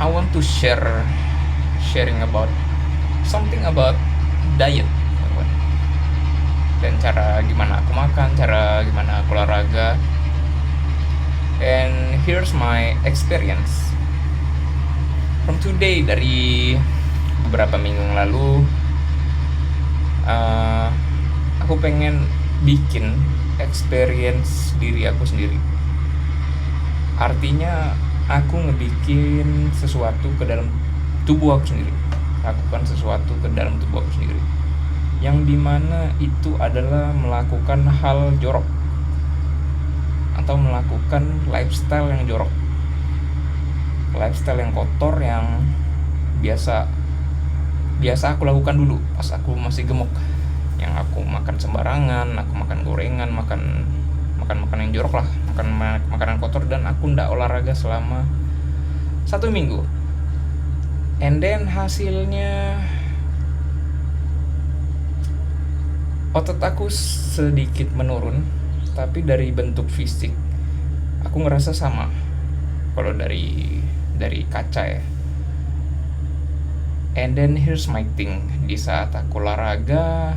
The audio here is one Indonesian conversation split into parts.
I want to sharing about something about diet, dan cara gimana aku makan, cara gimana aku olahraga. And here's my experience from today. Dari beberapa minggu yang lalu, uh, aku pengen bikin experience diri aku sendiri. Artinya aku ngebikin sesuatu ke dalam tubuh aku sendiri, lakukan sesuatu ke dalam tubuh aku sendiri, yang dimana itu adalah melakukan hal jorok atau melakukan lifestyle yang jorok, lifestyle yang kotor, yang biasa biasa aku lakukan dulu pas aku masih gemuk, yang aku makan sembarangan, aku makan gorengan, makan makan yang jorok lah, makan makanan kotor, dan aku ndak olahraga selama 1 minggu. And then hasilnya otot aku sedikit menurun, tapi dari bentuk fisik aku ngerasa sama. Kalau dari kaca ya. And then here's my thing, di saat aku olahraga,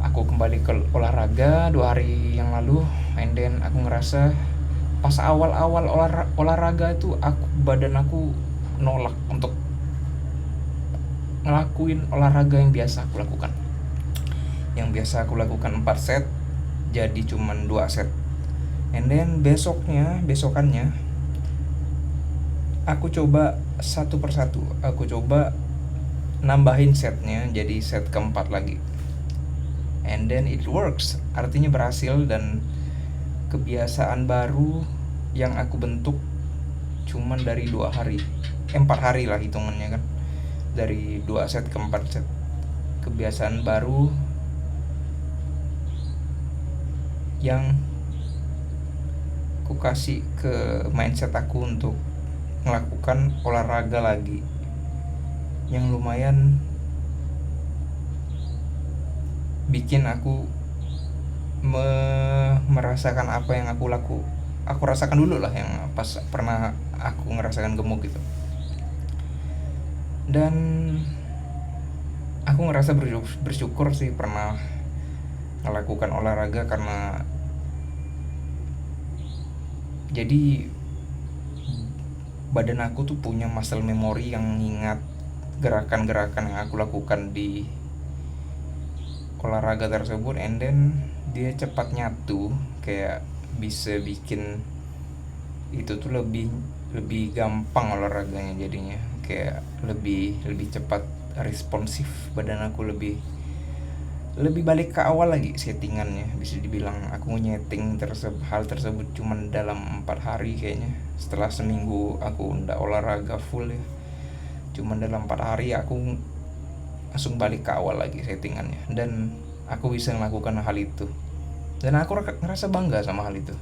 aku kembali ke olahraga 2 hari yang lalu, and then aku ngerasa pas awal-awal olahraga itu badan aku nolak untuk ngelakuin olahraga yang biasa aku lakukan. Yang biasa aku lakukan 4 set jadi cuman 2 set. And then besokannya aku coba satu persatu, aku coba nambahin setnya jadi set keempat lagi. And then it works, artinya berhasil, dan kebiasaan baru yang aku bentuk cuman dari 2 hari, 4 hari lah hitungannya kan, dari 2 set ke 4 set. Kebiasaan baru yang aku kasih ke mindset aku untuk melakukan olahraga lagi, yang lumayan bikin aku merasakan apa yang aku rasakan dulu lah, yang pas pernah aku ngerasakan gemuk gitu. Dan aku ngerasa bersyukur sih pernah melakukan olahraga, karena jadi badan aku tuh punya muscle memory yang ingat gerakan-gerakan yang aku lakukan di olahraga tersebut. And then dia cepat nyatu, kayak bisa bikin itu tuh lebih gampang olahraganya, jadinya kayak lebih cepat responsif. Badan aku lebih balik ke awal lagi settingannya, bisa dibilang. Aku nyeting hal tersebut cuman dalam 4 hari kayaknya. Setelah seminggu aku ndak olahraga full ya, cuman dalam 4 hari aku langsung balik ke awal lagi settingannya, dan aku bisa melakukan hal itu, dan aku ngerasa bangga sama hal itu.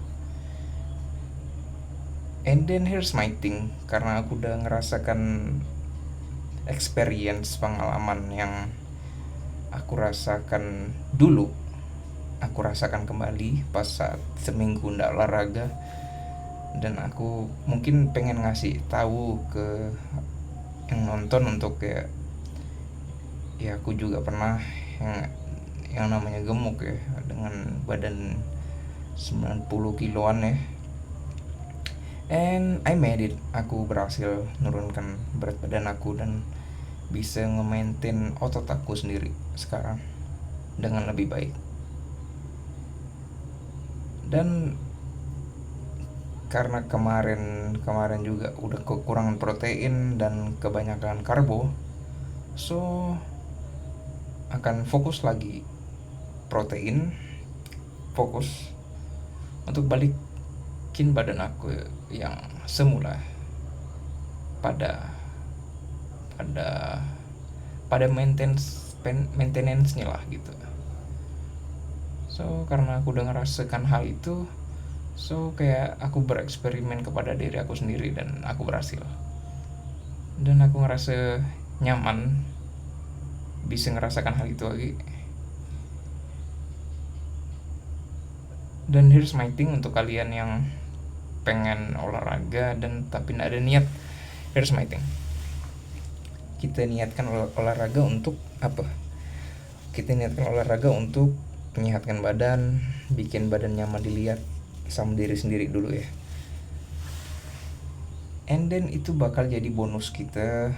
And then here's my thing, karena aku udah ngerasakan experience, pengalaman yang aku rasakan dulu, aku rasakan kembali pas saat seminggu ndak olahraga. Dan aku mungkin pengen ngasih tahu ke yang nonton untuk kayak, ya aku juga pernah yang namanya gemuk ya, dengan badan 90 kiloan ya. And I made it, aku berhasil menurunkan berat badan aku dan bisa nge-maintain otot aku sendiri sekarang dengan lebih baik. Dan karena kemarin juga udah kekurangan protein dan kebanyakan karbo, so akan fokus lagi protein, fokus untuk balikin badan aku yang semula pada maintenance-nya lah gitu. So karena aku udah ngerasakan hal itu, so kayak aku bereksperimen kepada diri aku sendiri, dan aku berhasil. Dan aku ngerasa nyaman bisa ngerasakan hal itu lagi. Dan here's my thing untuk kalian yang pengen olahraga dan tapi nggak ada niat. Here's my thing, kita niatkan olahraga untuk apa? Kita niatkan olahraga untuk menyehatkan badan, bikin badan nyaman dilihat sama diri sendiri dulu ya, and then itu bakal jadi bonus kita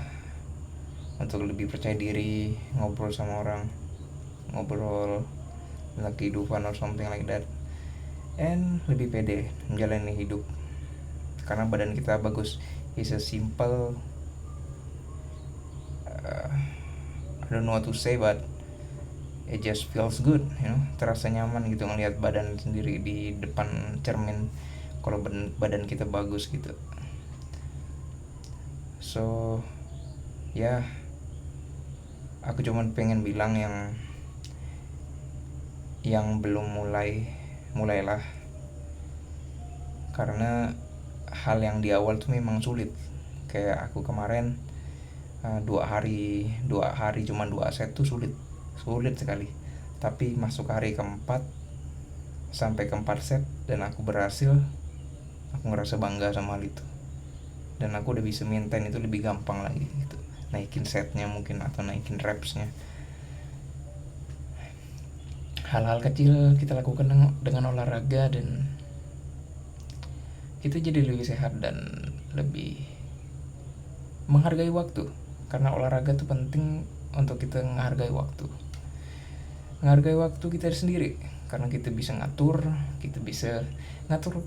untuk lebih percaya diri, ngobrol sama orang, ngobrol tentang kehidupan or something like that, and lebih pede menjalani hidup karena badan kita bagus. It's a simple I don't know what to say, but it just feels good, terasa nyaman gitu ngelihat badan sendiri di depan cermin kalau badan kita bagus gitu. So ya, aku cuman pengen bilang yang belum mulailah, karena hal yang di awal tuh memang sulit. Kayak aku kemarin 2 hari cuma 2 set tuh sulit sekali. Tapi masuk hari keempat sampai keempat set dan aku berhasil, aku ngerasa bangga sama hal itu. Dan aku udah bisa maintain itu lebih gampang lagi gitu. Naikin setnya mungkin atau naikin repsnya. Hal-hal kecil kita lakukan dengan olahraga dan kita jadi lebih sehat dan lebih menghargai waktu. Karena olahraga itu penting untuk kita menghargai waktu kita sendiri, karena kita bisa ngatur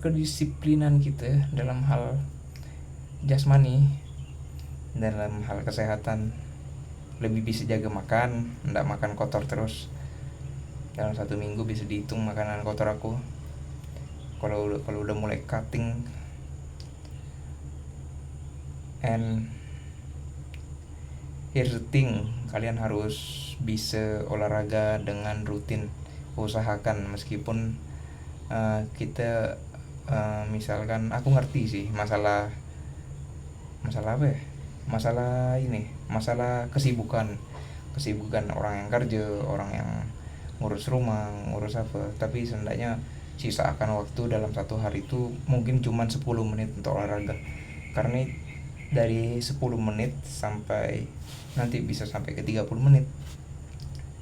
kedisiplinan kita dalam hal jasmani, dalam hal kesehatan. Lebih bisa jaga makan, nggak makan kotor terus. Dalam 1 minggu bisa dihitung makanan kotor aku kalau udah mulai cutting. And here's the thing, kalian harus bisa olahraga dengan rutin. Usahakan, meskipun kita misalkan aku ngerti sih masalah apa ya, masalah kesibukan orang yang kerja, orang yang ngurus rumah, ngurus apa. Tapi seandainya sisakan waktu dalam 1 hari itu mungkin cuma 10 menit untuk olahraga, karena dari 10 menit sampai nanti bisa sampai ke 30 menit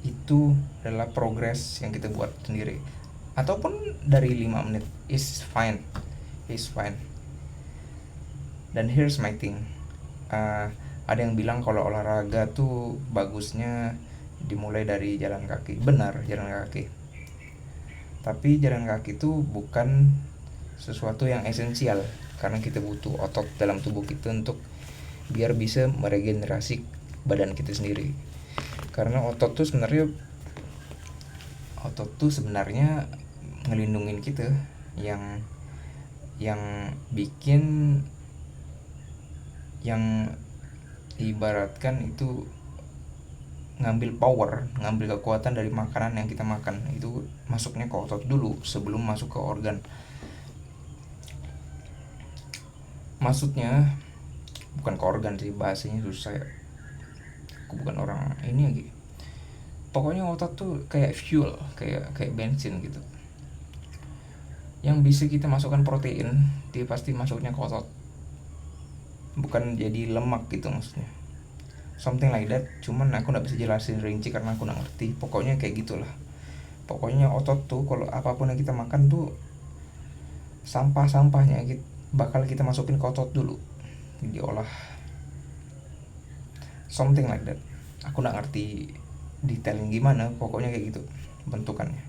itu adalah progres yang kita buat sendiri. Ataupun dari 5 menit is fine. Dan here's my thing, ada yang bilang kalau olahraga tuh bagusnya dimulai dari jalan kaki. Benar, jalan kaki. Tapi jalan kaki itu bukan sesuatu yang esensial, karena kita butuh otot dalam tubuh kita untuk biar bisa meregenerasi badan kita sendiri. Karena otot tuh sebenarnya ngelindungin kita, yang bikin, yang ibaratkan itu ngambil kekuatan dari makanan yang kita makan. Itu masuknya ke otot dulu sebelum masuk ke organ. Maksudnya bukan ke organ sih, bahasanya susah ya, aku bukan orang ini lagi. Pokoknya otot tuh kayak fuel, kayak bensin gitu, yang bisa kita masukkan protein, dia pasti masuknya ke otot, bukan jadi lemak gitu maksudnya, something like that. Cuman aku gak bisa jelasin rinci karena aku gak ngerti. Pokoknya kayak gitulah. Pokoknya otot tuh kalau apapun yang kita makan tuh sampahnya bakal kita masukin ke otot dulu, diolah, something like that. Aku gak ngerti detailnya gimana, pokoknya kayak gitu bentukannya.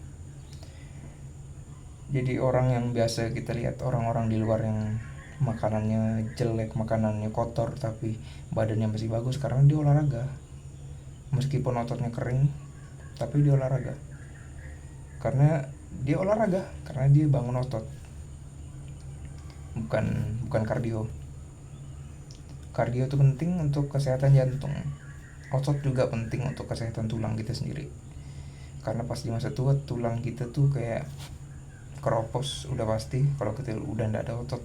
Jadi orang yang biasa kita lihat, orang-orang di luar yang makanannya jelek, makanannya kotor, tapi badannya masih bagus karena dia olahraga. Meskipun ototnya kering, tapi dia olahraga. Karena dia bangun otot. Bukan kardio. Kardio itu penting untuk kesehatan jantung. Otot juga penting untuk kesehatan tulang kita sendiri. Karena pas di masa tua tulang kita tuh kayak keropos udah pasti kalau kita udah nggak ada otot.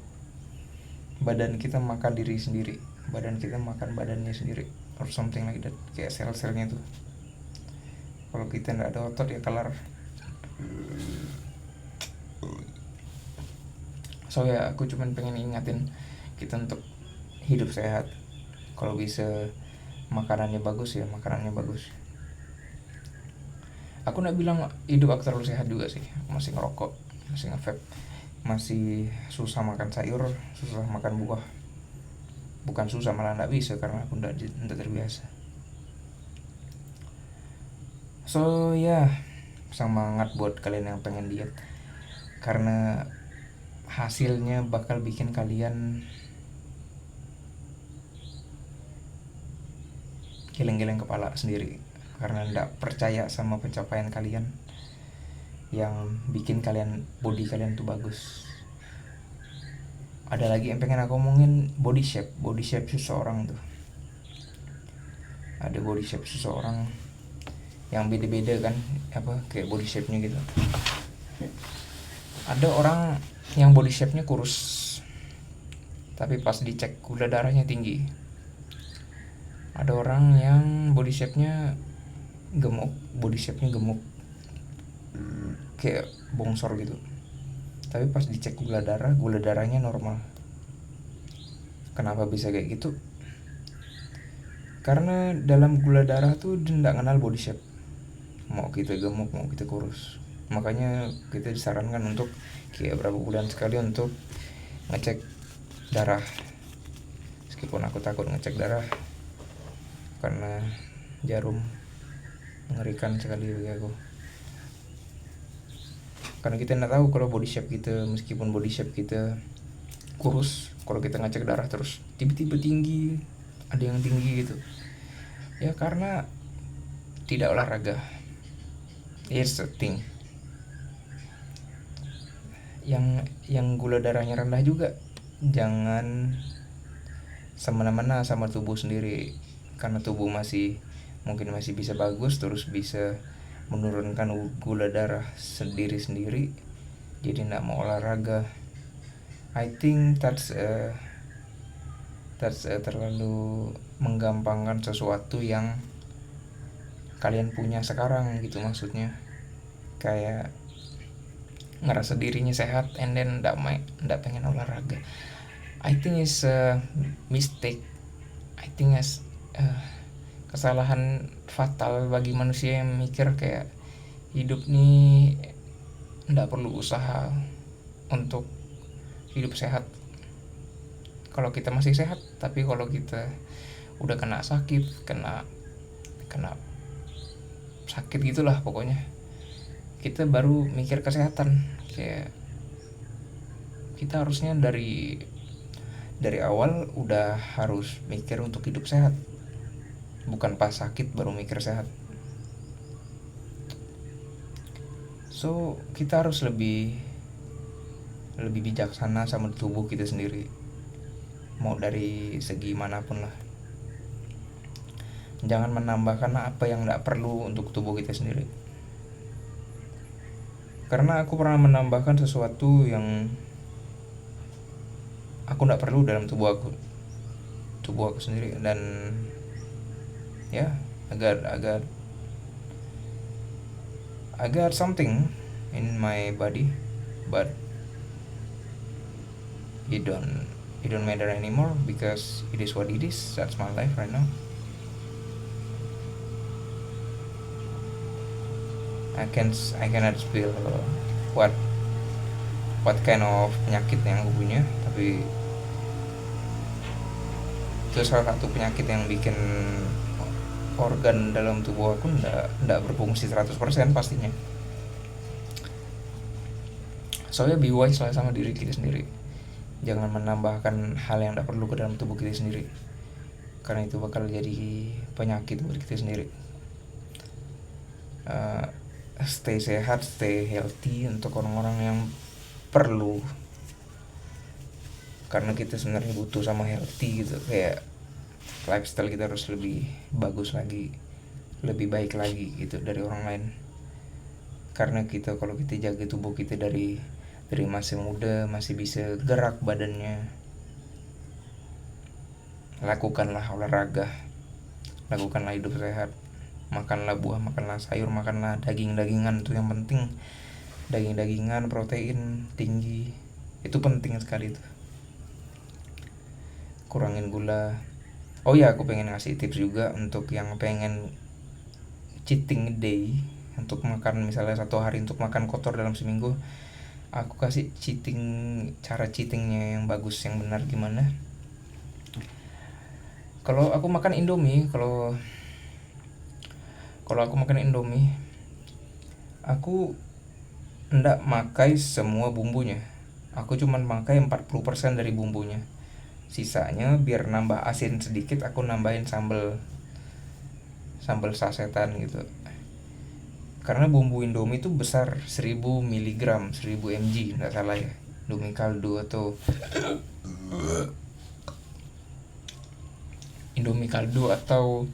Badan kita makan diri sendiri, badan kita makan badannya sendiri, or something like that. Kayak sel-selnya tuh, kalau kita nggak ada otot ya kelar. So ya aku cuman pengen ingatin kita untuk hidup sehat. Kalau bisa makanannya bagus ya makanannya bagus. Aku nggak bilang hidup aku terlalu sehat juga sih, masih ngerokok, masih nge-vape, masih susah makan sayur, susah makan buah. Bukan susah, malah nggak bisa karena aku nggak terbiasa. So ya, semangat buat kalian yang pengen diet, karena hasilnya bakal bikin kalian geleng-geleng kepala sendiri karena nggak percaya sama pencapaian kalian yang bikin kalian body kalian tuh bagus. Ada lagi yang pengen aku omongin, body shape seseorang tuh. Ada body shape seseorang yang beda-beda kan, apa kayak body shape-nya gitu. Ada orang yang body shape-nya kurus tapi pas dicek gula darahnya tinggi. Ada orang yang body shape-nya gemuk, kayak bongsor gitu, tapi pas dicek gula darahnya normal. Kenapa bisa kayak gitu? Karena dalam gula darah tuh tidak kenal body shape, mau kita gemuk mau kita kurus. Makanya kita disarankan untuk kayak berapa bulan sekali untuk ngecek darah. Meskipun aku takut ngecek darah karena jarum mengerikan sekali bagi aku. Karena kita nggak tahu kalau body shape kita, meskipun body shape kita kurus, kalau kita ngecek darah terus tiba-tiba tinggi, ada yang tinggi gitu. Ya karena tidak olahraga. It's a thing. Yang gula darahnya rendah juga jangan semena-mena sama tubuh sendiri, karena tubuh mungkin masih bisa bagus, terus bisa menurunkan gula darah sendiri, jadi nggak mau olahraga. I think that's terlalu menggampangkan sesuatu yang kalian punya sekarang gitu. Maksudnya kayak ngerasa dirinya sehat and then nggak pengen olahraga. I think it's a mistake. I think it's kesalahan fatal bagi manusia yang mikir kayak hidup nih nggak perlu usaha untuk hidup sehat. Kalau kita masih sehat, tapi kalau kita udah kena sakit, kena sakit gitulah pokoknya, kita baru mikir kesehatan. Kayak kita harusnya dari awal udah harus mikir untuk hidup sehat, bukan pas sakit baru mikir sehat. So kita harus lebih bijaksana sama tubuh kita sendiri, mau dari segi manapun lah. Jangan menambahkan apa yang gak perlu untuk tubuh kita sendiri. Karena aku pernah menambahkan sesuatu yang aku gak perlu dalam tubuh aku sendiri, dan ya I got something in my body, but it don't matter anymore because it is what it is. That's my life right now. I cannot spill what kind of penyakit yang aku punya, tapi itu salah satu penyakit yang bikin organ dalam tubuh aku nggak berfungsi 100% pastinya. Soalnya be wise lah sama diri kita sendiri. Jangan menambahkan hal yang tidak perlu ke dalam tubuh kita sendiri, karena itu bakal jadi penyakit buat kita sendiri. Stay sehat, stay healthy untuk orang-orang yang perlu, karena kita sebenarnya butuh sama healthy gitu. Kayak lifestyle kita harus lebih bagus lagi, lebih baik lagi gitu dari orang lain. Karena kalau kita jaga tubuh kita dari masih muda, masih bisa gerak badannya, lakukanlah olahraga, lakukanlah hidup sehat, makanlah buah, makanlah sayur, makanlah daging-dagingan, itu yang penting. Daging-dagingan, protein tinggi, Itu penting sekali tuh, kurangin gula. Oh ya, aku pengen ngasih tips juga untuk yang pengen cheating day, untuk makan misalnya 1 hari untuk makan kotor dalam seminggu. Aku kasih cara cheatingnya yang bagus, yang benar gimana. Kalau aku makan Indomie, kalau kalau aku makan Indomie, aku ndak makai semua bumbunya. Aku cuman makai 40% dari bumbunya. Sisanya biar nambah asin sedikit, aku nambahin sambal sambal sasetan gitu. Karena bumbu Indomie itu besar, 1000 mg, 1000 mg nggak salah ya. Indomie kaldu atau Indomie kaldu atau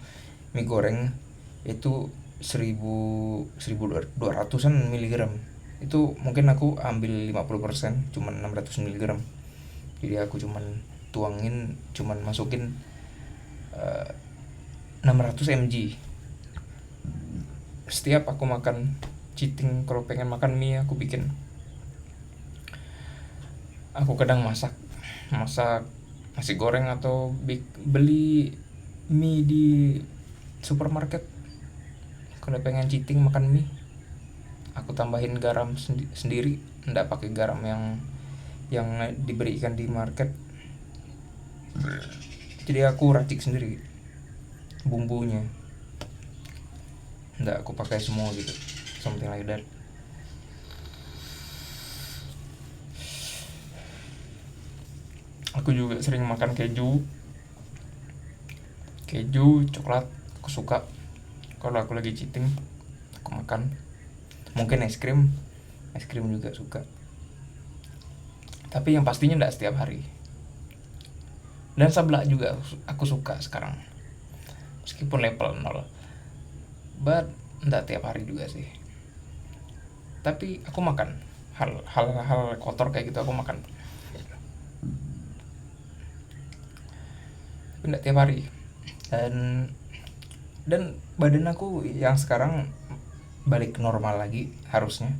mie goreng itu 1200-an miligram. Itu mungkin aku ambil 50%, cuman 600 miligram. Jadi aku cuman masukin 600 mg. Setiap aku makan cheating, kalau pengen makan mie, aku kadang masak nasi goreng atau beli mie di supermarket. Kalau pengen cheating makan mie, aku tambahin garam sendiri, nggak pakai garam yang diberikan di market. Jadi aku racik sendiri bumbunya, nggak aku pakai semua gitu, something like that. Aku juga sering makan keju coklat, aku suka. Kalau aku lagi cheating, aku makan. Mungkin es krim juga suka, tapi yang pastinya nggak setiap hari. Dan seblak juga aku suka sekarang, meskipun level 0, but nggak tiap hari juga sih. Tapi aku makan hal kotor kayak gitu, aku makan, tapi nggak tiap hari. Dan badan aku yang sekarang balik normal lagi harusnya,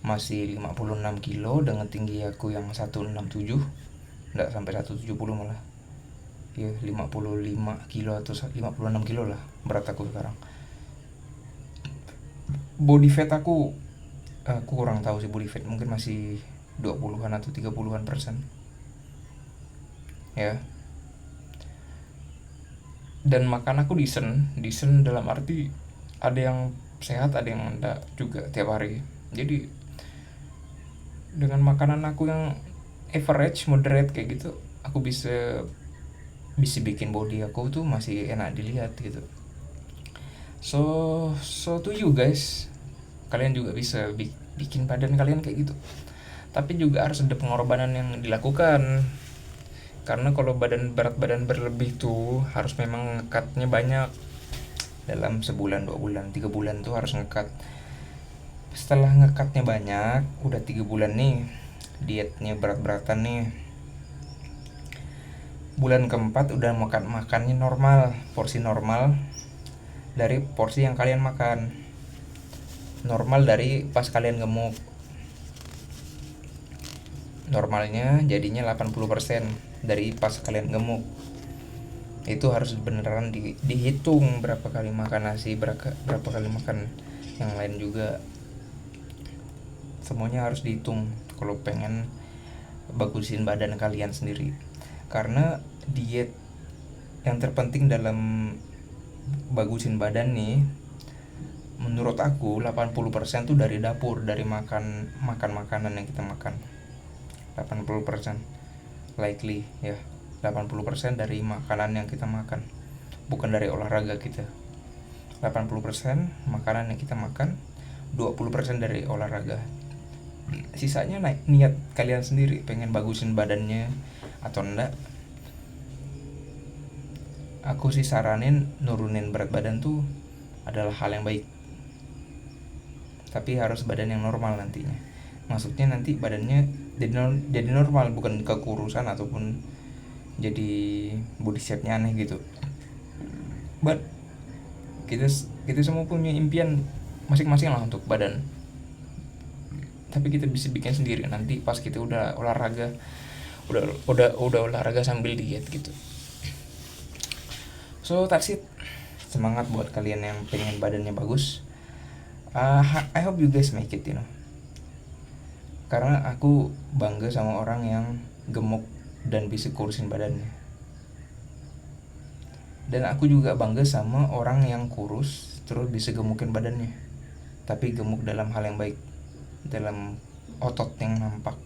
masih 56 kilo dengan tinggi aku yang 167, nggak sampai 170 malah ya, 55 kilo atau 56 kilo lah berat aku sekarang. Body fat aku kurang tahu sih, body fat mungkin masih 20-an atau 30-an persen ya. Dan makan aku decent dalam arti ada yang sehat, ada yang enggak juga tiap hari. Jadi dengan makanan aku yang average, moderate kayak gitu, aku bisa bikin body aku tuh masih enak dilihat gitu. So to you guys, kalian juga bisa bikin badan kalian kayak gitu, tapi juga harus ada pengorbanan yang dilakukan. Karena kalau berat badan berlebih tuh harus memang ngekatnya banyak, dalam sebulan, 2 bulan, 3 bulan tuh harus ngekat. Setelah ngekatnya banyak, udah 3 bulan nih dietnya berat-beratan nih, bulan keempat udah makannya normal, porsi normal dari porsi yang kalian makan, normal dari pas kalian gemuk. Normalnya jadinya 80% dari pas kalian gemuk. Itu harus beneran dihitung berapa kali makan nasi, berapa kali makan yang lain juga. Semuanya harus dihitung kalau pengen bagusin badan kalian sendiri. Karena diet yang terpenting dalam bagusin badan nih, menurut aku 80% tuh dari dapur, dari makan makanan yang kita makan. 80% likely ya, 80% dari makanan yang kita makan, bukan dari olahraga kita. 80% makanan yang kita makan, 20% dari olahraga. Sisanya niat kalian sendiri, pengen bagusin badannya atau enggak. Aku sih saranin nurunin berat badan tuh adalah hal yang baik, tapi harus badan yang normal nantinya. Maksudnya nanti badannya jadi normal, bukan kekurusan ataupun jadi body shape-nya aneh gitu. But kita semua punya impian masing-masing lah untuk badan. tapi kita bisa bikin sendiri nanti pas kita udah olahraga, udah olahraga sambil diet gitu. So that's it. Semangat buat kalian yang pengen badannya bagus. I hope you guys make it, karena aku bangga sama orang yang gemuk dan bisa kurusin badannya. Dan aku juga bangga sama orang yang kurus terus bisa gemukin badannya, tapi gemuk dalam hal yang baik, dalam otot yang nampak.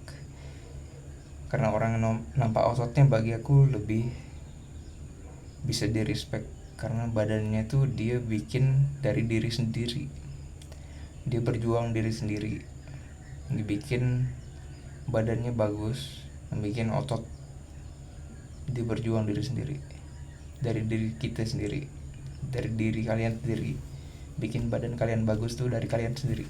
Karena orang nampak ototnya bagi aku lebih bisa di respect, karena badannya tuh dia bikin dari diri sendiri, dia berjuang diri sendiri, dibikin badannya bagus, bikin otot, dia berjuang diri sendiri, dari diri kita sendiri, dari diri kalian sendiri. Bikin badan kalian bagus tuh dari kalian sendiri,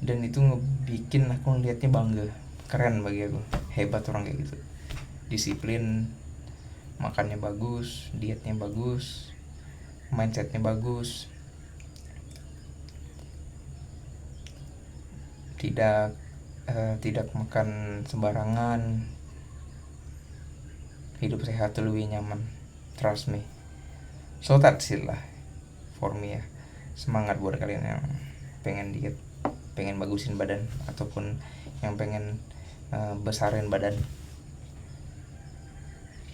dan itu ngebikin aku ngeliatnya bangga, keren bagi aku, hebat orang kayak gitu. Disiplin, makannya bagus, dietnya bagus, mindsetnya bagus, tidak makan sembarangan. Hidup sehat tuh lebih nyaman, trust me. So that's it lah for me ya. Semangat buat kalian yang pengen diet, pengen bagusin badan, ataupun yang pengen besarin badan.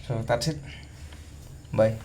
So that's it, bye.